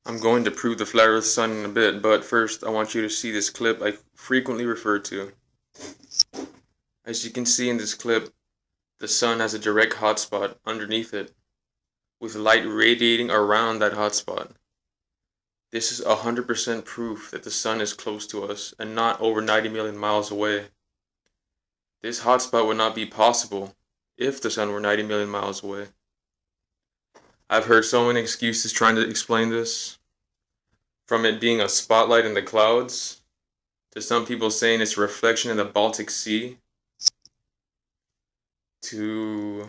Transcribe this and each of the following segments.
I'm going to prove the flat earth sun in a bit, but first I want you to see this clip I frequently refer to. As you can see in this clip, the sun has a direct hotspot underneath it, with light radiating around that hotspot. This is 100% proof that the sun is close to us and not over 90 million miles away. This hotspot would not be possible if the sun were 90 million miles away. I've heard so many excuses trying to explain this, from it being a spotlight in the clouds, to some people saying it's a reflection in the Baltic Sea, to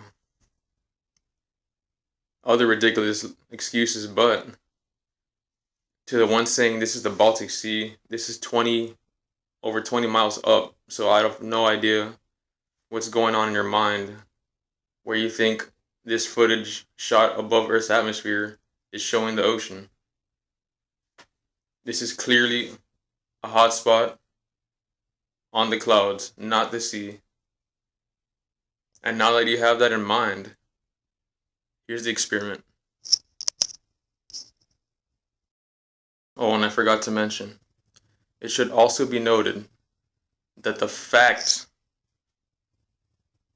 other ridiculous excuses, but to the one saying this is the Baltic Sea, this is over 20 miles up, so I have no idea what's going on in your mind where you think this footage shot above Earth's atmosphere is showing the ocean. This is clearly a hot spot on the clouds, not the sea. And now that you have that in mind, here's the experiment. Oh, and I forgot to mention, it should also be noted that the fact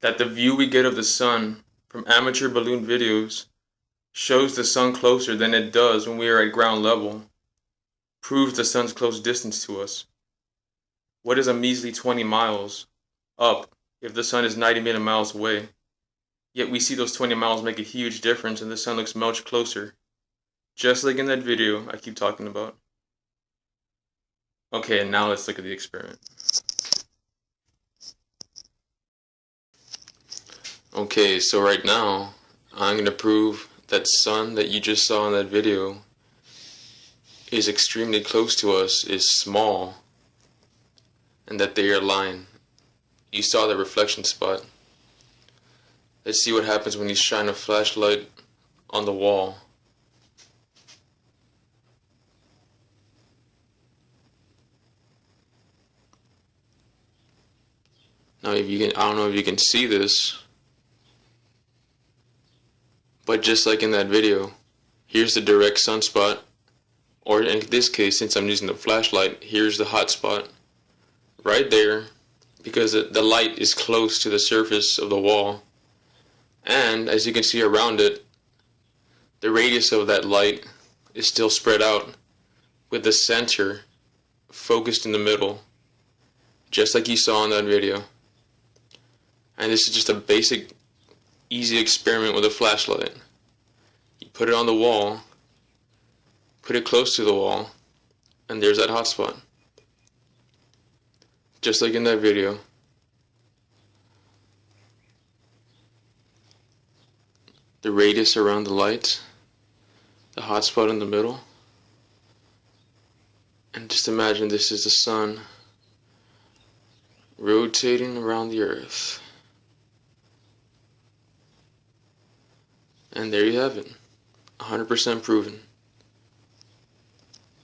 that the view we get of the sun from amateur balloon videos shows the sun closer than it does when we are at ground level proves the sun's close distance to us. What is a measly 20 miles up if the sun is 90 million miles away? Yet we see those 20 miles make a huge difference and the sun looks much closer. Just like in that video I keep talking about. Okay, and now let's look at the experiment. Okay, so right now, I'm going to prove that sun that you just saw in that video is extremely close to us, is small, and that they are aligned. You saw the reflection spot. Let's see what happens when you shine a flashlight on the wall. Now I don't know if you can see this, but just like in that video, here's the direct sunspot, or in this case, since I'm using the flashlight, here's the hot spot right there, because the light is close to the surface of the wall, and as you can see around it, the radius of that light is still spread out, with the center focused in the middle, just like you saw in that video. And this is just a basic, easy experiment with a flashlight. You put it on the wall, put it close to the wall, and there's that hot spot. Just like in that video. The radius around the light, the hot spot in the middle. And just imagine this is the sun rotating around the earth. And there you have it, 100% proven.